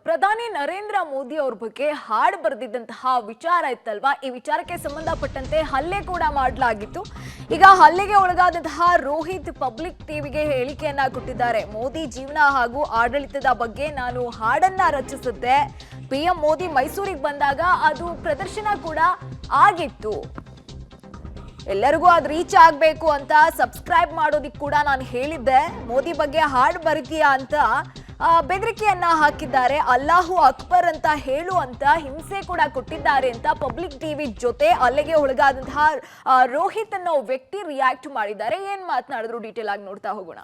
ಪ್ರಧಾನಿ ನರೇಂದ್ರ ಮೋದಿ ಅವ್ರ ಬಗ್ಗೆ ಹಾಡು ಬರೆದಿದ್ದಂತಹ ವಿಚಾರ ಇತ್ತಲ್ವಾ, ಈ ವಿಚಾರಕ್ಕೆ ಸಂಬಂಧಪಟ್ಟಂತೆ ಹಲ್ಲೆ ಕೂಡ ಮಾಡಲಾಗಿತ್ತು. ಈಗ ಹಲ್ಲೆಗೆ ಒಳಗಾದಂತಹ ರೋಹಿತ್ ಪಬ್ಲಿಕ್ ಟಿವಿಗೆ ಹೇಳಿಕೆಯನ್ನ ಕೊಟ್ಟಿದ್ದಾರೆ. ಮೋದಿ ಜೀವನ ಹಾಗೂ ಆಡಳಿತದ ಬಗ್ಗೆ ನಾನು ಹಾಡನ್ನ ರಚಿಸಿದ್ದೆ. PM ಮೋದಿ ಮೈಸೂರಿಗೆ ಬಂದಾಗ ಅದು ಪ್ರದರ್ಶನ ಕೂಡ ಆಗಿತ್ತು. ಎಲ್ಲರಿಗೂ ಅದು ರೀಚ್ ಆಗಬೇಕು ಅಂತ ಸಬ್ಸ್ಕ್ರೈಬ್ ಮಾಡೋದಿಕ್ಕೆ ಕೂಡ ನಾನು ಹೇಳಿದ್ದೆ. ಮೋದಿ ಬಗ್ಗೆ ಹಾಡು ಬರೀತೀಯಾ ಅಂತ ಬೆದರಿಕೆಯನ್ನ ಹಾಕಿದ್ದಾರೆ. ಅಲ್ಲಾಹು ಅಕ್ಬರ್ ಅಂತ ಹೇಳು ಅಂತ ಹಿಂಸೆ ಕೂಡ ಕೊಟ್ಟಿದ್ದಾರೆ ಅಂತ ಪಬ್ಲಿಕ್ ಟಿವಿ ಜೊತೆ ಹಲ್ಲೆಗೆ ಒಳಗಾದಂತಹ ರೋಹಿತ್ ಅನ್ನೋ ವ್ಯಕ್ತಿ ರಿಯಾಕ್ಟ್ ಮಾಡಿದ್ದಾರೆ. ಏನ್ ಮಾತನಾಡಿದ್ರು ಡೀಟೇಲ್ ಆಗಿ ನೋಡ್ತಾ ಹೋಗೋಣ.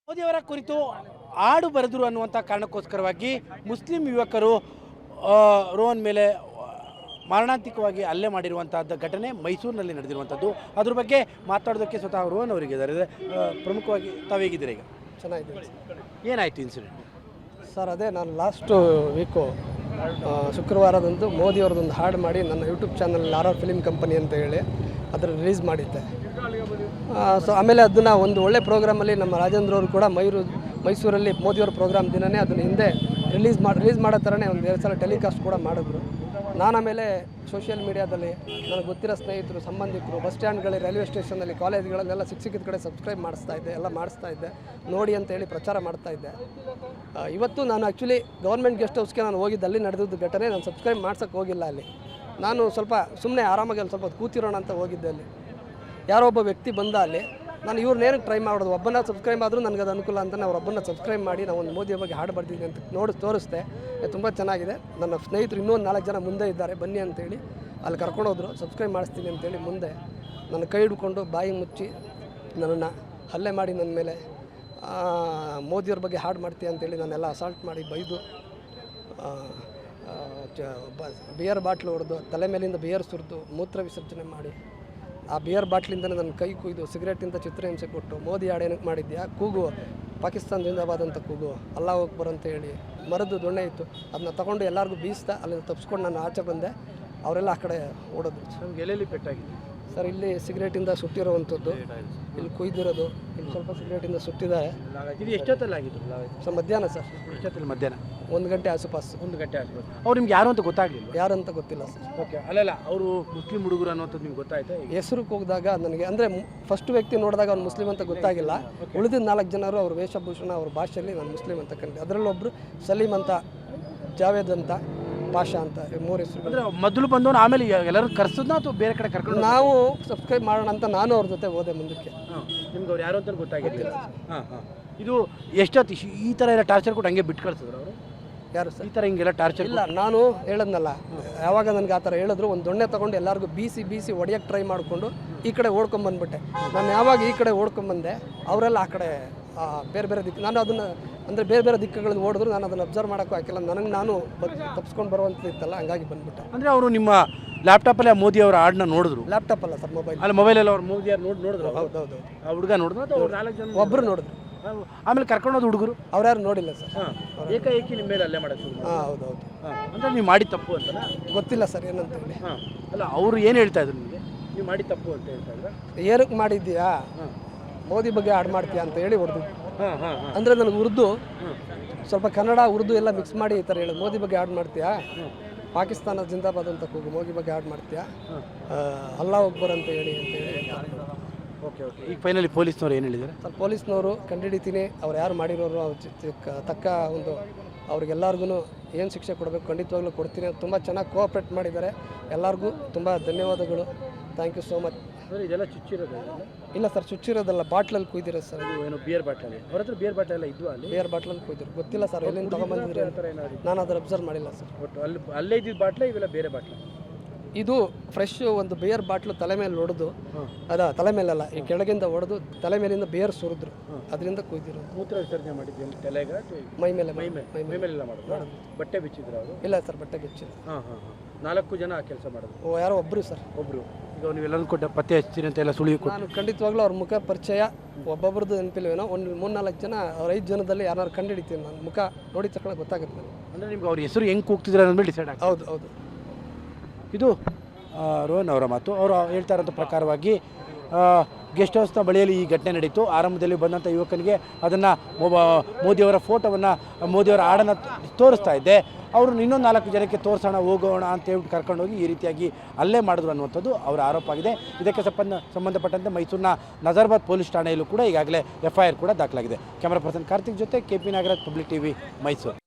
ಮೋದಿ ಅವರ ಕುರಿತು ಹಾಡು ಬರೆದರು ಅನ್ನುವಂಥ ಕಾರಣಕ್ಕೋಸ್ಕರವಾಗಿ ಮುಸ್ಲಿಂ ಯುವಕರು ರೋಹನ್ ಮೇಲೆ ಮಾರಣಾಂತಿಕವಾಗಿ ಹಲ್ಲೆ ಮಾಡಿರುವಂಥದ್ದು ಘಟನೆ ಮೈಸೂರಿನಲ್ಲಿ ನಡೆದಿರುವಂಥದ್ದು. ಅದ್ರ ಬಗ್ಗೆ ಮಾತಾಡೋದಕ್ಕೆ ಸ್ವತಃ ರೋಹನ್ ಅವರಿಗಿದ್ದಾರೆ. ಪ್ರಮುಖವಾಗಿ ತಾವೇಗಿದ್ದೀರಿ? ಈಗ ಚೆನ್ನಾಗಿದ್ದೀನಿ. ಏನಾಯಿತು ಇನ್ಸಿಡೆಂಟ್ ಸರ್? ಅದೇ ನಾನು ಲಾಸ್ಟ್ ವೀಕು ಶುಕ್ರವಾರದಂದು ಮೋದಿ ಅವ್ರದ್ದೊಂದು ಹಾಡು ಮಾಡಿ ನನ್ನ YouTube channel RR film company ಅಂತ ಹೇಳಿ ಅದರ ರಿಲೀಸ್ ಮಾಡಿದ್ದೆ. ಸೊ ಆಮೇಲೆ ಅದನ್ನು ಒಂದು ಒಳ್ಳೆ ಪ್ರೋಗ್ರಾಮಲ್ಲಿ ನಮ್ಮ ರಾಜೇಂದ್ರ ಅವರು ಕೂಡ ಮೈಸೂರಲ್ಲಿ ಮೋದಿಯವ್ರ ಪ್ರೋಗ್ರಾಮ್ ದಿನವೇ ಅದನ್ನು ಹಿಂದೆ ರಿಲೀಸ್ ಮಾಡೋ ಥರನೇ ಒಂದು 2 ಸಲ ಟೆಲಿಕಾಸ್ಟ್ ಕೂಡ ಮಾಡಿದ್ರು. ನಾನು ಆಮೇಲೆ ಸೋಷಿಯಲ್ ಮೀಡಿಯಾದಲ್ಲಿ ನನಗೆ ಗೊತ್ತಿರೋ ಸ್ನೇಹಿತರು, ಸಂಬಂಧಿಕರು, ಬಸ್ ಸ್ಟ್ಯಾಂಡ್ಗಳಲ್ಲಿ, ರೈಲ್ವೆ ಸ್ಟೇಷನಲ್ಲಿ, ಕಾಲೇಜ್ಗಳಲ್ಲೆಲ್ಲ ಸಿಕ್ಕಿದ ಕಡೆ ಸಬ್ಸ್ಕ್ರೈಬ್ ಮಾಡಿಸ್ತಾ ಇದ್ದೆ ನೋಡಿ ಅಂತ ಹೇಳಿ ಪ್ರಚಾರ ಮಾಡ್ತಾಯಿದ್ದೆ. ಇವತ್ತು ನಾನು ಆ್ಯಕ್ಚುಲಿ ಗೌರ್ಮೆಂಟ್ ಗೆಸ್ಟ್ ಹೌಸ್ಗೆ ನಾನು ಹೋಗಿದ್ದು, ಅಲ್ಲಿ ನಡೆದಿದ್ದು ಘಟನೆ. ನಾನು ಸಬ್ಸ್ಕ್ರೈಬ್ ಮಾಡ್ಸೋಕ್ಕೆ ಹೋಗಿಲ್ಲ. ಅಲ್ಲಿ ನಾನು ಸ್ವಲ್ಪ ಸುಮ್ಮನೆ ಆರಾಮಾಗಿ ಅಲ್ಲಿ ಸ್ವಲ್ಪ ಕೂತಿರೋಣ ಅಂತ ಹೋಗಿದ್ದೆ. ಅಲ್ಲಿ ಯಾರೋ ಒಬ್ಬ ವ್ಯಕ್ತಿ ಬಂದ. ಅಲ್ಲಿ ನಾನು ಇವ್ರನ್ನೇನಕ್ಕೆ ಟ್ರೈ ಮಾಡೋದು, ಒಬ್ಬನ ಸಬ್ಸ್ಕ್ರೈಬ್ ಆದರೂ ನನಗೆ ಅದು ಅನುಕೂಲ ಅಂತ ಅವರೊಬ್ಬನ ಸಬ್ಸ್ಕ್ರೈಬ್ ಮಾಡಿ ನಾವು ಒಂದು ಮೋದಿಯ ಬಗ್ಗೆ ಹಾಡು ಬರ್ತಿದ್ದೀನಿ ಅಂತ ತೋರಿಸ್ದೆ. ತುಂಬ ಚೆನ್ನಾಗಿದೆ. ನನ್ನ ಸ್ನೇಹಿತರು ಇನ್ನೂ 4 ಜನ ಮುಂದೆ ಇದ್ದಾರೆ, ಬನ್ನಿ ಅಂತೇಳಿ ಅಲ್ಲಿ ಕರ್ಕೊಂಡೋದ್ರು. ಸಬ್ಸ್ಕ್ರೈಬ್ ಮಾಡಿಸ್ತೀನಿ ಅಂತೇಳಿ ಮುಂದೆ ನನ್ನ ಕೈ ಹಿಡ್ಕೊಂಡು ಬಾಯಿ ಮುಚ್ಚಿ ನನ್ನನ್ನು ಹಲ್ಲೆ ಮಾಡಿ ನನ್ನ ಮೇಲೆ ಮೋದಿಯವ್ರ ಬಗ್ಗೆ ಹಾಡು ಮಾಡ್ತೀಯ ಅಂತೇಳಿ ನನ್ನೆಲ್ಲ ಅಸಾಲ್ಟ್ ಮಾಡಿ ಬೈದು ಬಿಯರ್ ಬಾಟ್ಲು ಹೊಡೆದು ತಲೆ ಮೇಲಿಂದ ಬಿಯರ್ ಸುರಿದು ಮೂತ್ರ ವಿಸರ್ಜನೆ ಮಾಡಿ ಆ ಬಿಯರ್ ಬಾಟ್ಲಿಂದನೇ ನನ್ನ ಕೈ ಕುಯ್ದು ಸಿಗರೇಟಿಂದ ಚಿತ್ರಹಿಂಸೆ ಕೊಟ್ಟು ಮೋದಿ ಹಾಡು ಏನಕ್ಕೆ ಮಾಡಿದ್ಯಾ, ಕೂಗು ಪಾಕಿಸ್ತಾನ ಜಿಂದಾಬಾದ್ ಅಂತ ಕೂಗು, ಅಲ್ಲಾಹ್ ಅಕ್ಬರ್ ಅಂತ ಹೇಳಿ ಮರದ್ದು ದೊಣ್ಣೆ ಇತ್ತು, ಅದನ್ನ ತಗೊಂಡು ಎಲ್ಲರಿಗೂ ಬೀಸ್ತಾ ಅಲ್ಲಿಂದ ತಪ್ಪಿಸ್ಕೊಂಡು ನಾನು ಆಚೆ ಬಂದೆ. ಅವರೆಲ್ಲ ಆ ಕಡೆ ಓಡೋದು. ನಮ್ಗೆ ಎಲ್ಲೆಲ್ಲಿ ಪೆಟ್ಟಾಗಿದೆ ಸರ್? ಇಲ್ಲಿ ಸಿಗರೇಟಿಂದ ಸುಟ್ಟಿರೋವಂಥದ್ದು, ಇಲ್ಲಿ ಕುಯ್ದಿರೋದು, ಇಲ್ಲಿ ಸ್ವಲ್ಪ ಸಿಗರೇಟಿಂದ ಸುಟ್ಟಿದ್ದಾರೆ. ಇದು ಎಷ್ಟೊತ್ತಲ್ಲಿ ಆಗಿದ್ದು ಸರ್? ಮಧ್ಯಾಹ್ನ ಸರ್. ಎಷ್ಟೊತ್ತಲ್ಲಿ? ಮಧ್ಯಾಹ್ನ 1 ಗಂಟೆ ಆಸುಪಾಸು. 1 ಗಂಟೆ ಆಗ್ಬೋದು. ಅವ್ರು ನಿಮ್ಗೆ ಯಾರು ಅಂತ ಗೊತ್ತಾಗಲಿಲ್ಲ? ಯಾರಂತ ಗೊತ್ತಿಲ್ಲ ಸರ್. ಓಕೆ. ಅಲ್ಲಲ್ಲ, ಅವರು ಮುಸ್ಲಿಂ ಹುಡುಗರು ಅನ್ನೋಂಥದ್ದು ನಿಮ್ಗೆ ಗೊತ್ತಾಯ್ತಾ? ಹೆಸರು ಹೋಗಿದಾಗ ನನಗೆ ಅಂದರೆ ಫಸ್ಟ್ ವ್ಯಕ್ತಿ ನೋಡಿದಾಗ ಅವ್ನು ಮುಸ್ಲಿಂ ಅಂತ ಗೊತ್ತಾಗಿಲ್ಲ. ಉಳಿದ 4 ಜನರು ಅವ್ರ ವೇಷಭೂಷಣ, ಅವ್ರ ಭಾಷೆಯಲ್ಲಿ ನಾನು ಮುಸ್ಲಿಂ ಅಂತ ಕಂಡೆ. ಅದರಲ್ಲೊಬ್ಬರು ಸಲೀಮ್ ಅಂತ, ಜಾವೇದ್ ಅಂತ, ಪಾಷಾ ಅಂತ, 3 ಹೆಸರು. ಅಂದರೆ ಮೊದಲು ಬಂದವನು ಆಮೇಲೆ ಎಲ್ಲರೂ ಕರೆಸೋದನ್ನ ಅಥವಾ ಬೇರೆ ಕಡೆ ಕರ್ಕೊಂಡು? ನಾವು ಸಬ್ಸ್ಕ್ರೈಬ್ ಮಾಡೋಣ ಅಂತ ನಾನು ಅವ್ರ ಜೊತೆ ಹೋದೆ ಮುಂದಕ್ಕೆ. ನಿಮ್ಗೆ ಅವ್ರು ಯಾರು ಅಂತ ಗೊತ್ತಾಗಿಲ್ಲ? ಇದು ಎಷ್ಟೊತ್ತು ಈ ಥರ ಎಲ್ಲ ಟಾರ್ಚರ್ ಕೊಟ್ಟು ಹಂಗೆ ಬಿಟ್ಟು ಕಳಿಸಿದ್ರು ಅವರು? ಯಾರು ಸರ್? ಈ ಥರ ಹಿಂಗೆಲ್ಲ ಟಾರ್ಚರ್ ಇಲ್ಲ, ನಾನು ಹೇಳದ್ನಲ್ಲ, ಯಾವಾಗ ನನಗೆ ಆ ಥರ ಹೇಳಿದ್ರು ಒಂದು ದೊಣ್ಣೆ ತೊಗೊಂಡು ಎಲ್ಲರಿಗೂ ಬೀಸಿ ಹೊಡೆಯೋಕ್ಕೆ ಟ್ರೈ ಮಾಡಿಕೊಂಡು ಈ ಕಡೆ ಓಡ್ಕೊಂಬಂದ್ಬಿಟ್ಟೆ. ನಾನು ಯಾವಾಗ ಈ ಕಡೆ ಓಡ್ಕೊಂಬಂದೆ, ಅವರೆಲ್ಲ ಆ ಕಡೆ ಬೇರೆ ದಿಕ್ಕು. ನಾನು ಅದನ್ನು ಅಂದರೆ ಬೇರೆ ದಿಕ್ಕುಗಳಲ್ಲಿ ಓಡಿದ್ರು ನಾನು ಅದನ್ನು ಅಬ್ಸರ್ವ್ ಮಾಡೋಕ್ಕೂ ಹಾಕಿಲ್ಲ. ನಾನು ತಪ್ಪಿಸ್ಕೊಂಡು ಬರುವಂಥದ್ದು ಇತ್ತಲ್ಲ, ಹಂಗಾಗಿ ಬಂದ್ಬಿಟ್ಟೆ. ಅಂದರೆ ಅವರು ನಿಮ್ಮ ಲ್ಯಾಪ್ಟಾಪಲ್ಲಿ ಮೋದಿ ಅವರ ಹಾಡನ್ನ ನೋಡಿದ್ರು? ಲ್ಯಾಪ್ಟಾಪ್ ಅಲ್ಲ ಸರ್, ಮೊಬೈಲ್. ಅಲ್ಲಿ ಮೊಬೈಲಲ್ಲಿ ಅವ್ರು ಮೋದಿ ಯಾರು ನೋಡಿದ್ರು? ಹೌದು. ಆ ಹುಡುಗ ನೋಡಿದ್ರು ಅಥವಾ ಅವ್ರು 4 ಜನ? ಒಬ್ಬರು ನೋಡಿದ್ರು. ಆಮೇಲೆ ಕರ್ಕೊಂಡೋದು ಹುಡುಗರು ಅವ್ರ್ಯಾರು ನೋಡಿಲ್ಲ ಸರ್. ಏಕಾಏಕಿ ನಿಮ್ಮ ಮೇಲೆ ಅಲ್ಲೇ ಮಾಡೋದು? ಹೌದು. ಅಂದರೆ ನೀವು ಮಾಡಿ ತಪ್ಪು ಅಂತಲ್ಲ? ಗೊತ್ತಿಲ್ಲ ಸರ್ ಏನಂತ ಹೇಳಿ. ಅಲ್ಲ, ಅವರು ಏನು ಹೇಳ್ತಾ ಇದ್ರು ನಿಮಗೆ? ನೀವು ಮಾಡಿ ತಪ್ಪು ಅಂತ ಹೇಳ್ತಾ ಇದ್ರ? ಏನಕ್ಕೆ ಮಾಡಿದ್ದೀಯಾ, ಮೋದಿ ಬಗ್ಗೆ ಹಾಡು ಮಾಡ್ತೀಯಾ ಅಂತ ಹೇಳಿ ಹೊಡೆದು. ಅಂದರೆ ನನಗೆ ಸ್ವಲ್ಪ ಕನ್ನಡ ಉರ್ದು ಎಲ್ಲ ಮಿಕ್ಸ್ ಮಾಡಿ ಈ ಥರ ಹೇಳೋದು. ಮೋದಿ ಬಗ್ಗೆ ಹಾಡು ಮಾಡ್ತೀಯಾ, ಪಾಕಿಸ್ತಾನ ಜಿಂದಾಬಾದ್ ಅಂತ ಕೂಗು, ಮೋದಿ ಬಗ್ಗೆ ಹಾಡು ಮಾಡ್ತೀಯಾ, ಅಲ್ಲಾಹ್ ಅಕ್ಬರ್ ಅಂತ ಹೇಳಿ. ಓಕೆ. ಈಗ ಫೈನಲಿ ಪೊಲೀಸ್ನವ್ರು ಏನು ಹೇಳಿದ್ದಾರೆ ಸರ್? ಪೊಲೀಸ್ನವರು ಕಂಡುಹಿಡಿತೀನಿ, ಅವ್ರು ಯಾರು ಮಾಡಿರೋರು ತಕ್ಕ ಒಂದು ಅವ್ರಿಗೆಲ್ಲರಿಗೂ ಏನು ಶಿಕ್ಷೆ ಕೊಡಬೇಕು ಖಂಡಿತವಾಗ್ಲೂ ಕೊಡ್ತೀನಿ. ತುಂಬ ಚೆನ್ನಾಗಿ ಕೋಆಪ್ರೇಟ್ ಮಾಡಿದ್ದಾರೆ. ಎಲ್ಲರಿಗೂ ತುಂಬ ಧನ್ಯವಾದಗಳು. Thank you so much. ಇದೆಲ್ಲ ಚುಚ್ಚಿರೋದು? ಇಲ್ಲ ಸರ್, ಚುಚ್ಚಿರೋದಲ್ಲ, ಬಾಟ್ಲಲ್ಲಿ ಕುಯ್ದಿರೋ ಸರ್. ಏನು ಬಿಯರ್ ಬಾಟಲ್? ಅವ್ರ ಹತ್ರ ಬಿಯರ್ ಬಾಟಲ್ ಎಲ್ಲ ಇದ್ವಾ? ಅಲ್ಲಿ ಬಿಯರ್ ಬಾಟ್ಲಲ್ಲಿ ಕುಯ್ದಿರು. ಗೊತ್ತಿಲ್ಲ ಸರ್ ಎಲ್ಲಿಂದ ತೊಗೊಂಬಂದಿದ್ರೆ ಅಂತ. ನಾನು ಅದನ್ನು ಅಬ್ಸರ್ವ್ ಮಾಡಿಲ್ಲ ಸರ್. ಒಟ್ಟು ಅಲ್ಲೇ ಇದ್ದಿದ್ದು ಬಾಟ್ಲ, ಇವೆಲ್ಲ ಬೇರೆ ಬಾಟ್ಲ? ಇದು ಫ್ರೆಶ್ ಒಂದು ಬಿಯರ್ ಬಾಟ್ಲು ತಲೆ ಮೇಲೆ ಹೊಡೆದು, ತಲೆ ಮೇಲಲ್ಲ, ಈ ಕೆಳಗಿಂದ ಹೊಡೆದು ತಲೆ ಮೇಲಿಂದ ಬಿಯರ್ ಸುರಿದ್ರು, ಅದರಿಂದ ಕುಯ್ದಿರೋ. ಮೂತ್ರ ವಿಸರ್ಜನೆ ಮಾಡಿದ್ವಿ ತಲೆಗ? ಮೈ ಮೇಲೆ ಮೇಲೆಲ್ಲ ಮಾಡಿದ್ರು? ಬಟ್ಟೆ ಬಿಚ್ಚಿದ್ರು ಅವರು? ಇಲ್ಲ ಸರ್, ಬಟ್ಟೆ ಬಿಚ್ಚಿದ್ರು. 4 ಜನ ಕೆಲಸ ಮಾಡಿದ್ರು? ಯಾರೋ ಒಬ್ಬರು ಸರ್. ಒಬ್ಬರು. ಈಗ ನೀವೆಲ್ಲರೂ ಕೊಟ್ಟ ಪತ್ತೆ ಹಚ್ತೀರಿ ಅಂತ ಎಲ್ಲ ಸುಳಿವು ಕೊಟ್ಟು? ನಾನು ಖಂಡಿತವಾಗ್ಲೂ ಅವ್ರ ಮುಖ ಪರಿಚಯ ಒಬ್ಬೊಬ್ರದ್ದು ನೆನಪಿಲ್ವೇನೋ, ಒಂದು 3-4 ಜನ, ಅವ್ರ 5 ಜನದಲ್ಲಿ ಯಾರು ಕಂಡುಹಿಡಿತೀನಿ. ನಾನು ಮುಖ ನೋಡಿದ ತಕ್ಷಣ ಗೊತ್ತಾಗುತ್ತೆ. ಅಂದರೆ ನಿಮ್ಗೆ ಅವ್ರ ಹೆಸರು ಹೆಂಗೆ ಕೂಗ್ತಿದ್ರೆ ಅಂದ್ಮೇಲೆ ಡಿಸೈಡ್ ಆಗುತ್ತೆ? ಹೌದು. ಇದು ರೋಹನ್ ಅವರ ಮಾತು. ಅವರು ಹೇಳ್ತಾ ಇರೋಂಥ ಪ್ರಕಾರವಾಗಿ ಗೆಸ್ಟ್ ಹೌಸ್ನ ಬಳಿಯಲ್ಲಿ ಈ ಘಟನೆ ನಡೀತು. ಆರಂಭದಲ್ಲಿ ಬಂದಂಥ ಯುವಕನಿಗೆ ಅದನ್ನು ಮೋದಿಯವರ ಫೋಟೋವನ್ನು, ಮೋದಿಯವರ ಹಾಡನ್ನು ತೋರಿಸ್ತಾ ಇದ್ದೆ. ಅವರು ಇನ್ನೊಂದು 4 ಜನಕ್ಕೆ ತೋರಿಸೋಣ ಹೋಗೋಣ ಅಂತ ಹೇಳ್ಬಿಟ್ಟು ಕರ್ಕೊಂಡೋಗಿ ಈ ರೀತಿಯಾಗಿ ಹಲ್ಲೆ ಮಾಡಿದ್ರು ಅನ್ನುವಂಥದ್ದು ಅವರ ಆರೋಪ ಆಗಿದೆ. ಇದಕ್ಕೆ ಸಂಬಂಧಪಟ್ಟಂತೆ ಮೈಸೂರಿನ ನಜರ್ಬಾದ್ ಪೊಲೀಸ್ ಠಾಣೆಯಲ್ಲೂ ಕೂಡ ಈಗಾಗಲೇ FIR ಕೂಡ ದಾಖಲಾಗಿದೆ. ಕ್ಯಾಮರಾ ಪರ್ಸನ್ ಕಾರ್ತಿಕ್ ಜೊತೆ KP Nagaraj, public TV, Mysuru.